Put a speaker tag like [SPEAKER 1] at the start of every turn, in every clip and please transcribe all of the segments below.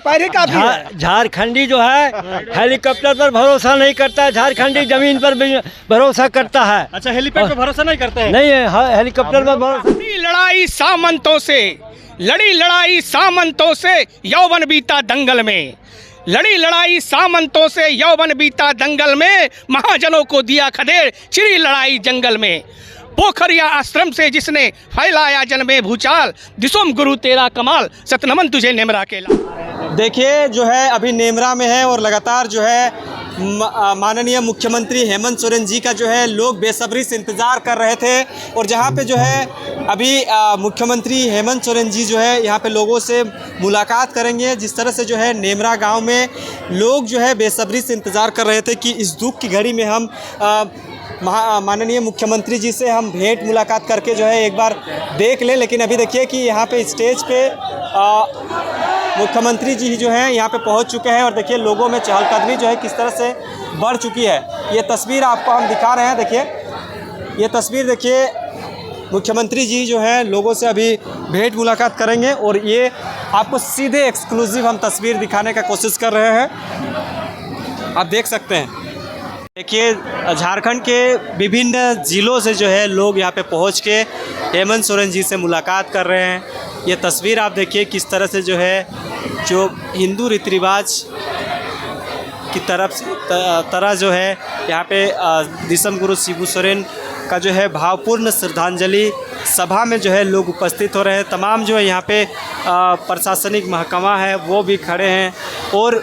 [SPEAKER 1] पैरे काफी है।
[SPEAKER 2] झारखंडी जो है हेलीकॉप्टर पर भरोसा नहीं करता है, झारखंडी जमीन पर भी भरोसा करता है।
[SPEAKER 1] अच्छा, हेलीपैड पे भरोसा नहीं करते हैं?
[SPEAKER 2] नहीं है, हेलीकॉप्टर पर भरोसा।
[SPEAKER 3] लड़ी लड़ाई सामंतों से यौवन बीता दंगल में, लड़ी लड़ाई सामंतों से यौवन बीता दंगल में, महाजनों को दिया खदेड़ छिड़ी लड़ाई जंगल में। पोखरिया आश्रम से जिसने फैलाया जन में भूचाल, दिसोम गुरु तेरा कमाल, सतनमन तुझे नेमरा केला।
[SPEAKER 1] देखिए जो है अभी नेमरा में है और लगातार जो है माननीय मुख्यमंत्री हेमंत सोरेन जी का जो है लोग बेसब्री से इंतज़ार कर रहे थे। और जहां पे जो है अभी मुख्यमंत्री हेमंत सोरेन जी जो है यहां पे लोगों से मुलाकात करेंगे। जिस तरह से जो है नेमरा गांव में लोग जो है बेसब्री से इंतज़ार कर रहे थे कि इस दुख की घड़ी में हम माननीय मुख्यमंत्री जी से हम भेंट मुलाकात करके जो है एक बार देख लें। लेकिन अभी देखिए कि यहाँ पे स्टेज पे मुख्यमंत्री जी जो हैं यहाँ पे पहुँच चुके हैं और देखिए लोगों में चहलकदमी जो है किस तरह से बढ़ चुकी है। ये तस्वीर आपको हम दिखा रहे हैं। देखिए ये तस्वीर देखिए, मुख्यमंत्री जी जो है लोगों से अभी भेंट मुलाकात करेंगे और ये आपको सीधे एक्सक्लूसिव हम तस्वीर दिखाने का कोशिश कर रहे हैं। आप देख सकते हैं, देखिए झारखंड के विभिन्न ज़िलों से जो है लोग यहाँ पे पहुँच के हेमंत सोरेन जी से मुलाकात कर रहे हैं। ये तस्वीर आप देखिए किस तरह से जो है जो हिंदू रीति रिवाज की तरह जो है यहाँ पे दिसम गुरु शिबू सोरेन का जो है भावपूर्ण श्रद्धांजलि सभा में जो है लोग उपस्थित हो रहे हैं। तमाम जो है यहाँ पे प्रशासनिक महकमा है वो भी खड़े हैं और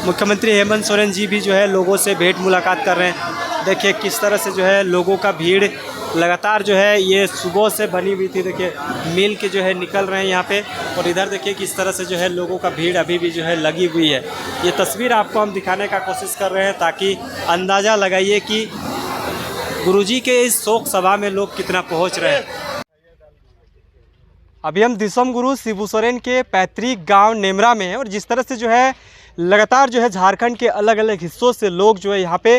[SPEAKER 1] मुख्यमंत्री हेमंत सोरेन जी भी जो है लोगों से भेंट मुलाकात कर रहे हैं। देखिए किस तरह से जो है लोगों का भीड़ लगातार जो है ये सुबह से बनी हुई थी। देखिए मिल के जो है निकल रहे हैं यहाँ पे और इधर देखिए किस तरह से जो है लोगों का भीड़ अभी भी जो है लगी हुई है। ये तस्वीर आपको हम दिखाने का कोशिश कर रहे हैं ताकि अंदाज़ा लगाइए कि गुरुजी के इस शोक सभा में लोग कितना पहुँच रहे हैं। अभी हम दिसम गुरु शिबू सोरेन के पैतृक गाँव नेमरा में हैं और जिस तरह से जो है लगातार जो है झारखंड के अलग अलग हिस्सों से लोग जो है यहाँ पे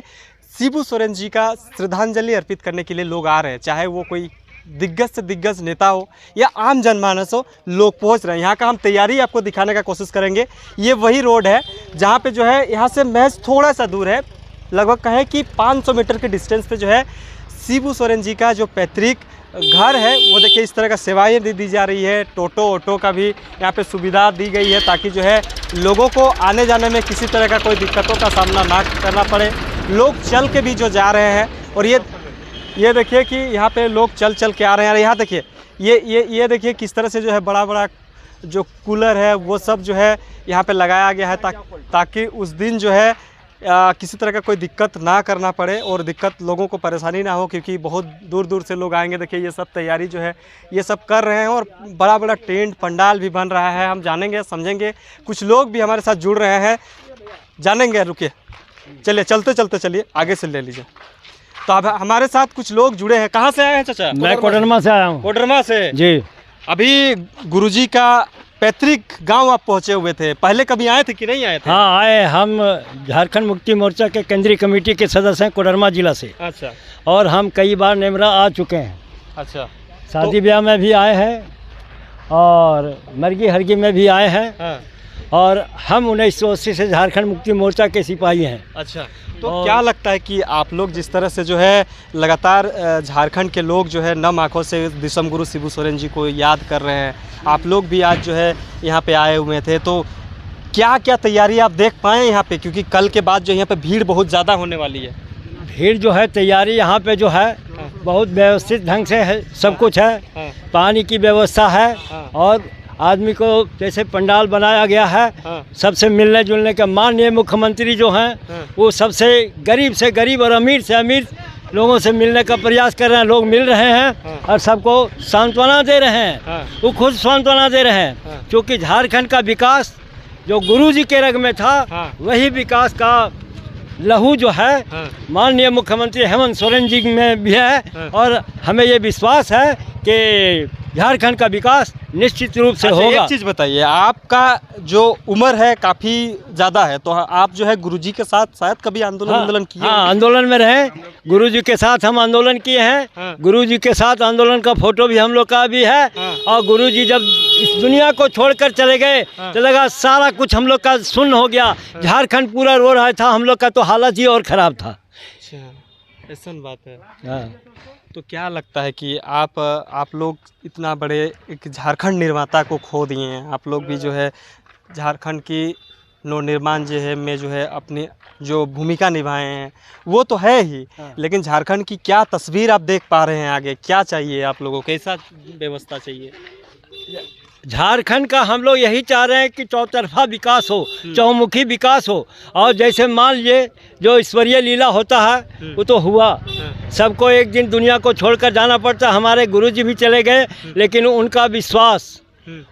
[SPEAKER 1] शिबू सोरेन जी का श्रद्धांजलि अर्पित करने के लिए लोग आ रहे हैं। चाहे वो कोई दिग्गज से दिग्गज नेता हो या आम जनमानस हो, लोग पहुँच रहे हैं। यहाँ का हम तैयारी आपको दिखाने का कोशिश करेंगे। ये वही रोड है जहाँ पे जो है यहाँ से महज थोड़ा सा दूर है, लगभग कहें कि 500 मीटर के डिस्टेंस पे जो है शिबू सोरेन जी का जो पैतृक घर है वो देखिए इस तरह का सेवाएं दी जा रही है। ऑटो का भी यहाँ पे सुविधा दी गई है ताकि जो है लोगों को आने जाने में किसी तरह का कोई दिक्कतों का सामना ना करना पड़े। लोग चल के भी जो जा रहे हैं और ये देखिए कि यहाँ पे लोग चल के आ रहे हैं। यहाँ देखिए ये देखिए किस तरह से जो है बड़ा बड़ा जो कूलर है वो सब जो है यहाँ पे लगाया गया है ताकि उस दिन जो है किसी तरह का कोई दिक्कत ना करना पड़े और दिक्कत लोगों को परेशानी ना हो, क्योंकि बहुत दूर दूर से लोग आएंगे। देखिए ये सब तैयारी जो है ये सब कर रहे हैं और बड़ा बड़ा टेंट पंडाल भी बन रहा है। हम जानेंगे समझेंगे, कुछ लोग भी हमारे साथ जुड़ रहे हैं, जानेंगे। रुकिए, चलिए चलते चलिए आगे से ले लीजिए। तो अब हमारे साथ कुछ लोग जुड़े हैं। कहाँ से आए हैं चाचा?
[SPEAKER 2] मैं कोडरमा से आया हूँ।
[SPEAKER 1] कोडरमा से
[SPEAKER 2] जी।
[SPEAKER 1] अभी गुरुजी का पैतृक गांव आप पहुंचे हुए थे, पहले कभी आए थे कि नहीं आए थे?
[SPEAKER 2] हाँ आए, हम झारखंड मुक्ति मोर्चा के केंद्रीय कमेटी के सदस्य हैं कोडरमा जिला से।
[SPEAKER 1] अच्छा।
[SPEAKER 2] और हम कई बार नेमरा आ चुके हैं।
[SPEAKER 1] अच्छा।
[SPEAKER 2] शादी ब्याह में भी आए हैं और मरगी हरगी में भी आए हैं।
[SPEAKER 1] हाँ।
[SPEAKER 2] और हम 1980 से झारखंड मुक्ति मोर्चा के सिपाही हैं।
[SPEAKER 1] अच्छा। तो क्या लगता है कि आप लोग जिस तरह से जो है लगातार झारखंड के लोग जो है नम आँखों से दिसम गुरु शिबू सोरेन जी को याद कर रहे हैं, आप लोग भी आज जो है यहाँ पे आए हुए थे, तो क्या क्या तैयारी आप देख पाए यहाँ पे? क्योंकि कल के बाद जो यहाँ पे भीड़ बहुत ज़्यादा होने वाली है।
[SPEAKER 2] भीड़ जो है तैयारी यहाँ पे जो है बहुत व्यवस्थित ढंग से है, सब कुछ है। पानी की व्यवस्था है और आदमी को जैसे पंडाल बनाया गया है सबसे मिलने जुलने का। माननीय मुख्यमंत्री जो हैं वो सबसे गरीब और अमीर से अमीर लोगों से मिलने का प्रयास कर रहे हैं। लोग मिल रहे हैं और सबको सांत्वना दे रहे हैं। वो खुद सांत्वना दे रहे हैं क्योंकि झारखंड का विकास जो गुरुजी के रग में था वही विकास का लहू जो है माननीय मुख्यमंत्री हेमंत सोरेन जी में भी है। और हमें ये विश्वास है कि झारखंड का विकास निश्चित रूप से
[SPEAKER 1] अच्छा,
[SPEAKER 2] होगा।
[SPEAKER 1] एक चीज़ बताइए, आपका जो उम्र है काफ़ी ज़्यादा है, तो आप जो है गुरुजी के साथ शायद कभी आंदोलन किए
[SPEAKER 2] हाँ,
[SPEAKER 1] होंगे?
[SPEAKER 2] आंदोलन में रहे, गुरुजी के साथ हम आंदोलन किए हैं।
[SPEAKER 1] हाँ।
[SPEAKER 2] गुरुजी के साथ आंदोलन का फोटो भी हम लोग का भी है।
[SPEAKER 1] हाँ।
[SPEAKER 2] और गुरुजी जब इस दुनिया को छोड़कर चले गए तो लगा सारा कुछ हम लोग का शून्य हो गया। झारखंड पूरा रो रहा था, हम लोग का तो हालत ही और ख़राब था।
[SPEAKER 1] अच्छा, ऐसा बात है।
[SPEAKER 2] हाँ।
[SPEAKER 1] तो क्या लगता है कि आप लोग इतना बड़े एक झारखंड निर्माता को खो दिए हैं। आप लोग भी जो है झारखंड की नवनिर्माण जो है में जो है अपनी जो भूमिका निभाए हैं वो तो है ही, लेकिन झारखंड की क्या तस्वीर आप देख पा रहे हैं आगे? क्या चाहिए आप लोगों को, कैसा व्यवस्था चाहिए?
[SPEAKER 2] झारखंड का हम लोग यही चाह रहे हैं कि चौतरफा विकास हो, चौमुखी विकास हो। और जैसे मान लीजिए जो ईश्वरीय लीला होता है वो तो हुआ, सबको एक दिन दुनिया को छोड़कर जाना पड़ता। हमारे गुरुजी भी चले गए, लेकिन उनका विश्वास,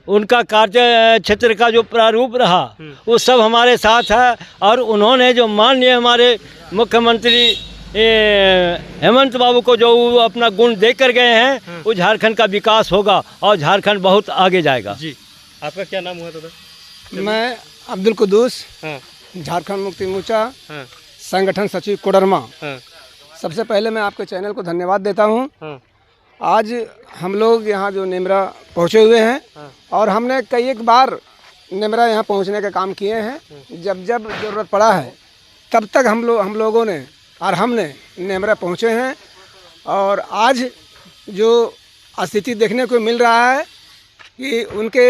[SPEAKER 2] उनका कार्य क्षेत्र का जो प्रारूप रहा वो सब हमारे साथ है। और उन्होंने जो माननीय हमारे मुख्यमंत्री हेमंत बाबू को जो अपना गुण दे कर गए हैं, वो झारखंड का विकास होगा और झारखंड बहुत आगे जाएगा।
[SPEAKER 1] जी, आपका क्या नाम हुआ दादा?
[SPEAKER 4] मैं अब्दुल कुद्दूस,
[SPEAKER 1] हाँ,
[SPEAKER 4] झारखंड मुक्ति मोर्चा
[SPEAKER 1] हाँ,
[SPEAKER 4] संगठन सचिव कोडरमा।
[SPEAKER 1] हाँ,
[SPEAKER 4] सबसे पहले मैं आपके चैनल को धन्यवाद देता हूं।
[SPEAKER 1] हाँ,
[SPEAKER 4] आज हम लोग यहाँ जो नेमरा पहुँचे हुए हैं, और हमने कई एक बार नेमरा यहाँ पहुँचने का काम किए हैं। जब जब ज़रूरत पड़ा है तब तक हम लोगों ने और हमने नेमरा पहुँचे हैं। और आज जो स्थिति देखने को मिल रहा है कि उनके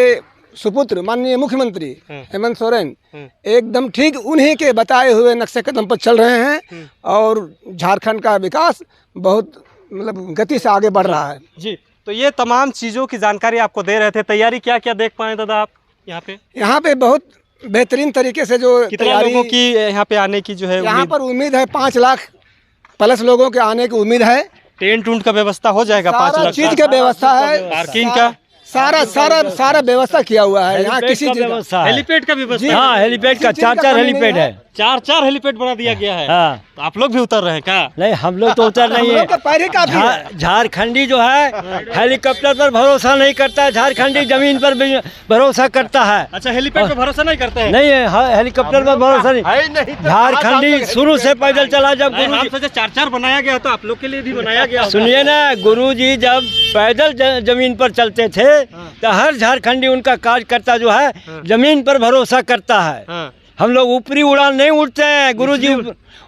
[SPEAKER 4] सुपुत्र माननीय मुख्यमंत्री हेमंत सोरेन एकदम ठीक उन्हीं के बताए हुए नक्शे कदम पर चल रहे हैं और झारखंड का विकास बहुत मतलब गति से आगे बढ़ रहा है।
[SPEAKER 1] जी, तो ये तमाम चीज़ों की जानकारी आपको दे रहे थे। तैयारी क्या क्या देख पाए दादा आप यहाँ पे?
[SPEAKER 4] यहाँ पे बहुत बेहतरीन तरीके से जो
[SPEAKER 1] कितने लोगों की यहाँ पे आने की जो है
[SPEAKER 4] यहाँ पर उम्मीद है 5 लाख प्लस लोगों के आने की उम्मीद है।
[SPEAKER 1] टेंट उंट का व्यवस्था हो जाएगा? 5
[SPEAKER 4] सारा
[SPEAKER 1] लाख
[SPEAKER 4] चीज का व्यवस्था है,
[SPEAKER 1] पार्किंग का
[SPEAKER 4] सारा व्यवस्था किया हुआ है। यहाँ
[SPEAKER 2] हेलीपैड
[SPEAKER 4] किसी
[SPEAKER 2] का
[SPEAKER 4] चीज का
[SPEAKER 2] व्यवस्था है।
[SPEAKER 1] हेलीपैड का व्यवस्था?
[SPEAKER 2] हाँ, हेलीपैड का 4 हेलीपैड है।
[SPEAKER 1] 4 हेलीपैड बना दिया गया है।
[SPEAKER 2] हाँ।
[SPEAKER 1] तो आप लोग भी उतर रहे हैं क्या?
[SPEAKER 2] नहीं, हम लोग तो उतर नहीं
[SPEAKER 4] हम लोग का पैर ही काफी है।
[SPEAKER 2] है। झारखंडी जो है हेलीकॉप्टर पर भरोसा नहीं करता है, झारखंडी जमीन पर भी भरोसा करता है।
[SPEAKER 1] अच्छा, हेलीपैड पे भरोसा नहीं करते हैं?
[SPEAKER 2] नहीं है, हेलीकॉप्टर पर भरोसा नहीं। झारखंडी शुरू से पैदल चला। जब
[SPEAKER 1] हम सोचे 4 बनाया गया तो आप लोग के लिए भी बनाया गया होगा।
[SPEAKER 2] सुनिए ना, गुरुजी जब पैदल जमीन पर चलते थे तो हर झारखंडी उनका कार्यकर्ता जो है जमीन पर भरोसा करता है।
[SPEAKER 1] हाँ।
[SPEAKER 2] हम लोग ऊपरी उड़ान नहीं उड़ते हैं। गुरुजी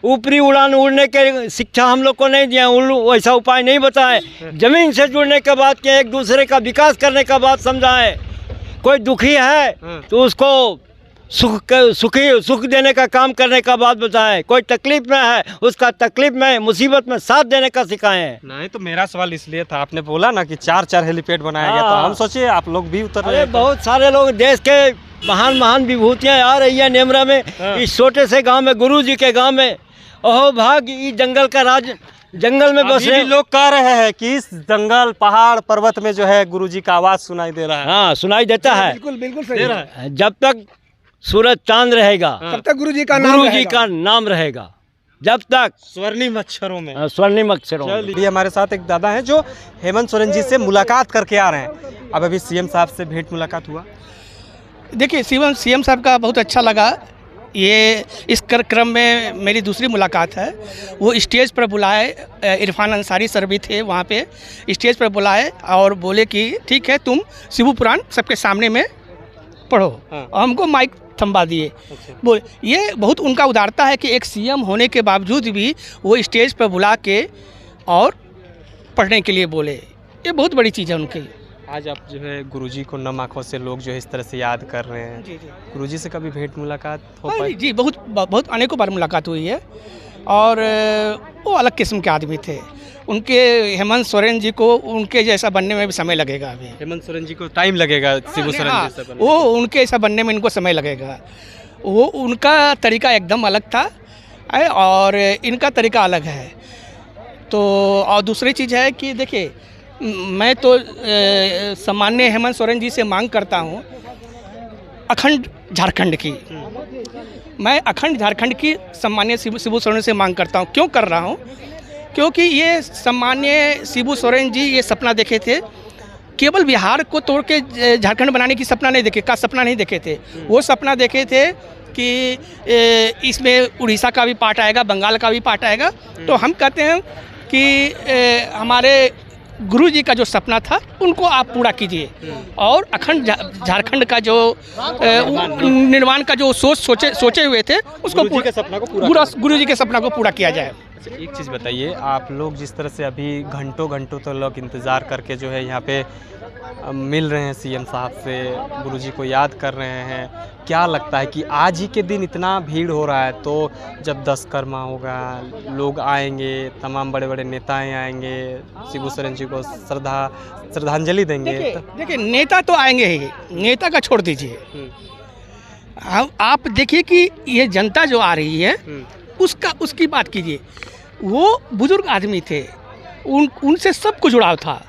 [SPEAKER 2] ऊपरी उड़ान उड़ने के शिक्षा हम लोग को नहीं दिया, वैसा उपाय नहीं बताए। जमीन से जुड़ने के बाद के एक दूसरे का विकास करने का बात समझाए। कोई दुखी है तो उसको सुख देने का काम करने का बात बताएं। कोई तकलीफ में है उसका तकलीफ में मुसीबत में साथ देने का सिखाएं।
[SPEAKER 1] नहीं, तो मेरा सवाल इसलिए था, आपने बोला ना कि 4 हेलीपैड बनाया गया, तो हम सोचे आप लोग भी उतर रहे
[SPEAKER 2] अरे
[SPEAKER 1] हैं।
[SPEAKER 2] बहुत सारे लोग, देश के महान विभूतियाँ आ रही है नेमरा में। इस छोटे से गांव में, गुरुजी के गांव में, ओहो भाग इस जंगल का राज, जंगल में बस
[SPEAKER 1] अभी भी लोग कह रहे हैं कि इस जंगल पहाड़ पर्वत में जो है गुरुजी का आवाज सुनाई दे रहा है।
[SPEAKER 2] हाँ, सुनाई देता है।
[SPEAKER 4] बिल्कुल बिल्कुल सही
[SPEAKER 1] दे
[SPEAKER 4] है।
[SPEAKER 1] रहा है।
[SPEAKER 2] जब तक सूरज चांद रहेगा
[SPEAKER 4] तब तक गुरुजी का नाम
[SPEAKER 2] गुरुजी
[SPEAKER 4] रहेगा।
[SPEAKER 2] का नाम रहेगा। जब तक
[SPEAKER 1] स्वर्णिम अक्षरों में।
[SPEAKER 2] स्वर्णिम अक्षरों में।
[SPEAKER 1] चलिए, हमारे साथ एक दादा हैं जो हेमंत सोरेन जी से मुलाकात करके आ रहे हैं। अब अभी सीएम साहब से भेंट मुलाकात हुआ।
[SPEAKER 3] देखिए, सीएम साहब का बहुत अच्छा लगा। ये इस क्रम में मेरी दूसरी मुलाकात है। वो स्टेज पर बुलाए, इरफान अंसारी सर भी थे वहाँ पे, स्टेज पर बुलाए और बोले कि ठीक है तुम शिव पुराण सबके सामने में पढ़ो।
[SPEAKER 1] हाँ।
[SPEAKER 3] और हमको माइक थम्बा दिए।
[SPEAKER 1] अच्छा।
[SPEAKER 3] बोले, ये बहुत उनका उदारता है कि एक सीएम होने के बावजूद भी वो स्टेज पर बुला के और पढ़ने के लिए बोले। ये बहुत बड़ी चीज़ है उनकी।
[SPEAKER 1] आज आप जो है गुरुजी को नम आँखों से लोग जो है इस तरह से याद कर रहे हैं।
[SPEAKER 3] जी जी।
[SPEAKER 1] गुरुजी से कभी भेंट मुलाकात हो
[SPEAKER 3] हाँ
[SPEAKER 1] पाई?
[SPEAKER 3] जी, बहुत अनेकों बार मुलाकात हुई है। और वो अलग किस्म के आदमी थे। उनके हेमंत सोरेन जी को उनके जैसा बनने में भी समय लगेगा। अभी
[SPEAKER 1] हेमंत सोरेन जी को टाइम लगेगा शिबू सोरेन
[SPEAKER 3] हाँ,
[SPEAKER 1] जैसा बनने
[SPEAKER 3] वो उनके ऐसा बनने में इनको समय लगेगा। वो उनका तरीका एकदम अलग था और इनका तरीका अलग है। तो और दूसरी चीज़ है कि देखिए, मैं तो सामान्य हेमंत सोरेन जी से मांग करता हूँ अखंड झारखंड की। मैं अखंड झारखंड की सम्मान्य शिबू सोरेन से मांग करता हूँ। क्यों कर रहा हूँ? क्योंकि ये सम्मान्य शिबू सोरेन जी ये सपना देखे थे केवल बिहार को तोड़ के झारखंड बनाने की सपना नहीं देखे थे। वो सपना देखे थे कि इसमें उड़ीसा का भी पार्ट आएगा, बंगाल का भी पार्ट आएगा। तो हम कहते हैं कि हमारे गुरु जी का जो सपना था उनको आप पूरा कीजिए और अखंड झारखंड का जो निर्माण का जो सोचे हुए थे उसको
[SPEAKER 1] गुरु जी के सपना को
[SPEAKER 3] गुरु जी के सपना को पूरा किया जाए।
[SPEAKER 1] अच्छा, एक चीज़ बताइए, आप लोग जिस तरह से अभी घंटों घंटों तो लोग इंतज़ार करके जो है यहाँ पे मिल रहे हैं सीएम साहब से, गुरुजी को याद कर रहे हैं, क्या लगता है कि आज ही के दिन इतना भीड़ हो रहा है, तो जब 10 कर्मा होगा, लोग आएंगे, तमाम बड़े बड़े नेताएं आएंगे, शिबू सोरेन जी को श्रद्धांजलि देंगे?
[SPEAKER 3] देखिए नेता तो आएंगे ही, नेता का छोड़ दीजिए। आप देखिए कि ये जनता जो आ रही है उसकी बात कीजिए। वो बुजुर्ग आदमी थे, उनसे सबको जुड़ाव था।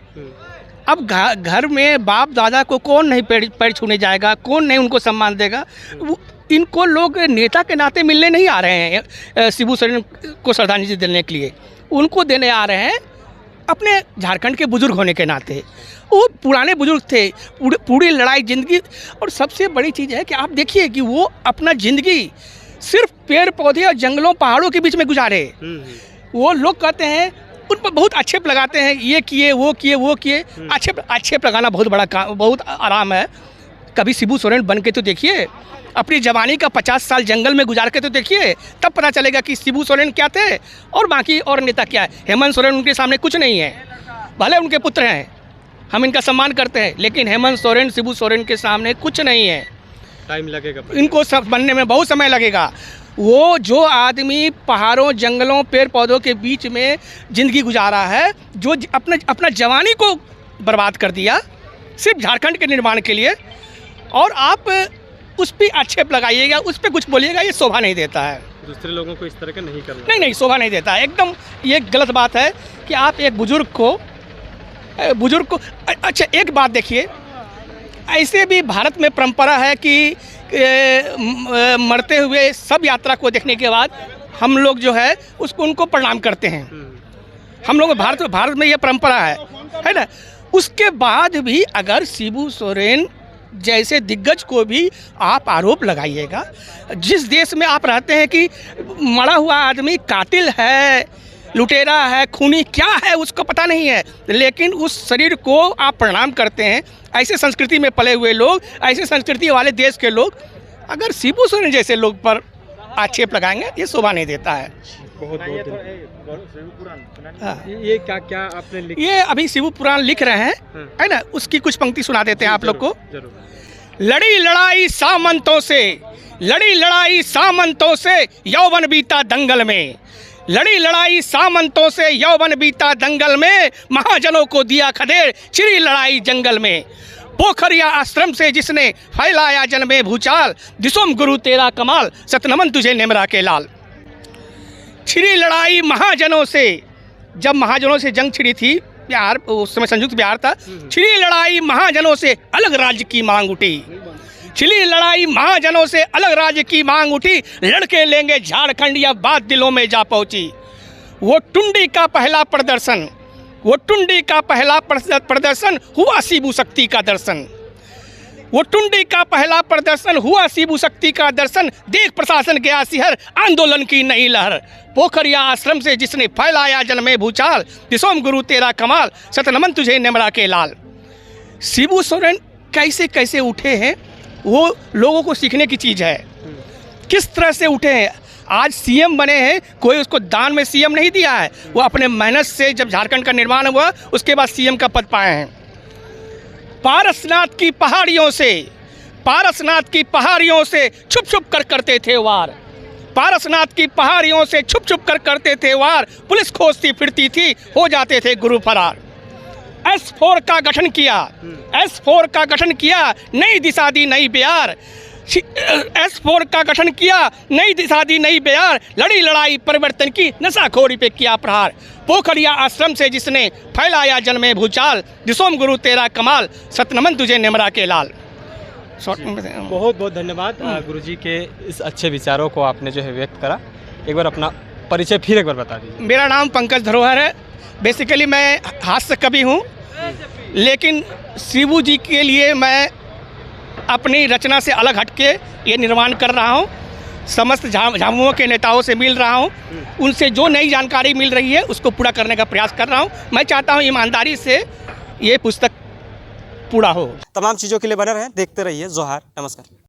[SPEAKER 3] अब घर में बाप दादा को कौन नहीं पैर छूने जाएगा, कौन नहीं उनको सम्मान देगा। इनको लोग नेता के नाते मिलने नहीं आ रहे हैं शिबू सोरेन को श्रद्धांजलि देने के लिए, उनको देने आ रहे हैं अपने झारखंड के बुजुर्ग होने के नाते। वो पुराने बुजुर्ग थे, पूरी लड़ाई जिंदगी। और सबसे बड़ी चीज़ है कि आप देखिए कि वो अपना जिंदगी सिर्फ पेड़ पौधे और जंगलों पहाड़ों के बीच में गुजारे। वो लोग कहते हैं, उन पर बहुत आक्षेप लगाते हैं, ये किए वो किए। आक्षेप लगाना बहुत बड़ा काम, बहुत आराम है। कभी शिबू सोरेन बन के तो देखिए, अपनी जवानी का 50 साल जंगल में गुजार के तो देखिए, तब पता चलेगा कि शिबू सोरेन क्या थे और बाकी और नेता क्या है। हेमंत सोरेन उनके सामने कुछ नहीं है, भले उनके पुत्र हैं, हम इनका सम्मान करते हैं, लेकिन हेमंत सोरेन शिबू सोरेन के सामने कुछ नहीं है।
[SPEAKER 1] टाइम लगेगा, इनको
[SPEAKER 3] सब बनने में बहुत समय लगेगा। वो जो आदमी पहाड़ों जंगलों पेड़ पौधों के बीच में ज़िंदगी गुजारा है, जो अपना जवानी को बर्बाद कर दिया सिर्फ झारखंड के निर्माण के लिए, और आप उस पर आक्षेप लगाइएगा, उस पर कुछ बोलिएगा, ये शोभा नहीं देता है।
[SPEAKER 1] दूसरे लोगों को इस तरह का नहीं करना,
[SPEAKER 3] नहीं शोभा नहीं देता है, एकदम ये गलत बात है कि आप एक बुजुर्ग को अच्छा एक बात देखिए, ऐसे भी भारत में परंपरा है कि मरते हुए सब यात्रा को देखने के बाद हम लोग जो है उनको प्रणाम करते हैं। हम लोग भारत में ये परंपरा है ना। उसके बाद भी अगर शिबू सोरेन जैसे दिग्गज को भी आप आरोप लगाइएगा, जिस देश में आप रहते हैं कि मरा हुआ आदमी कातिल है, लुटेरा है, खूनी क्या है उसको पता नहीं है, लेकिन उस शरीर को आप प्रणाम करते हैं। ऐसे संस्कृति में पले हुए लोग, ऐसे संस्कृति वाले देश के लोग अगर शिबू सोरेन जैसे लोग पर आक्षेप लगाएंगे, ये शोभा नहीं देता है।
[SPEAKER 1] ये क्या आपने लिखा?
[SPEAKER 3] ये अभी शिबू पुराण लिख रहे हैं, है ना, उसकी कुछ पंक्ति सुना देते हैं आप लोग को। लड़ी लड़ाई सामंतों से यौवन बीता दंगल में, लड़ी लड़ाई सामंतों से यौवन बीता दंगल में, महाजनों को दिया खदेड़ चिरी लड़ाई जंगल में। पोखरिया आश्रम से जिसने फैलाया जन में भूचाल, दिसोम गुरु तेरा कमाल, सतनमन तुझे नेमरा के लाल। छिड़ी लड़ाई महाजनों से, जब महाजनों से जंग छिड़ी थी, बिहार उस समय संयुक्त बिहार था, छिड़ी लड़ाई महाजनों से अलग राज्य की मांग उठी, छिड़ी लड़ाई महाजनों से अलग राज्य की मांग उठी, लड़के लेंगे झारखंड या बात दिलों में जा पहुंची। वो टुंडी का पहला प्रदर्शन हुआ शिबू शक्ति का दर्शन, वो टुंडी का पहला प्रदर्शन हुआ शिबू शक्ति का दर्शन, देख प्रशासन गया सिहर आंदोलन की नई लहर। पोखरिया आश्रम से जिसने फैलाया जन में भूचाल, दिसोम गुरु तेरा कमाल, सतनमन तुझे नेमरा के लाल। शिबू सोरेन कैसे कैसे उठे हैं, वो लोगों को सीखने की चीज़ है, किस तरह से उठे हैं। आज सीएम बने हैं, कोई उसको दान में सीएम नहीं दिया है, वो अपने मेहनत से जब झारखंड का निर्माण हुआ उसके बाद सीएम का पद पाए हैं। पारसनाथ की पहाड़ियों से छुप छुप कर करते थे वार, पारसनाथ की पहाड़ियों से छुप छुप कर करते थे वार, पुलिस खोजती फिरती थी, हो जाते थे गुरु फरार। S4 का गठन किया, नई दिशा दी नई बिहार, S4 का गठन किया, नई दिशा दी नई बिहार, लड़ी लड़ाई परिवर्तन की, नशाखोरी पे किया प्रहार। पोखरिया आश्रम से जिसने फैलाया जन में भूचाल, दिसोम गुरु तेरा कमाल, सतनमन तुझे नेमरा के लाल।
[SPEAKER 1] बहुत बहुत धन्यवाद गुरुजी के इस अच्छे विचारों को आपने जो है व्यक्त करा। एक बार अपना परिचय फिर एक बार बता दीजिए।
[SPEAKER 3] मेरा नाम पंकज धरोहर है, बेसिकली मैं हास्य कवि हूँ लेकिन शिबू जी के लिए मैं अपनी रचना से अलग हटके ये निर्माण कर रहा हूँ। समस्त झामुमो के नेताओं से मिल रहा हूँ, उनसे जो नई जानकारी मिल रही है उसको पूरा करने का प्रयास कर रहा हूँ। मैं चाहता हूँ ईमानदारी से ये पुस्तक पूरा हो।
[SPEAKER 1] तमाम चीज़ों के लिए बने रहें, देखते रहिए जोहार। नमस्कार।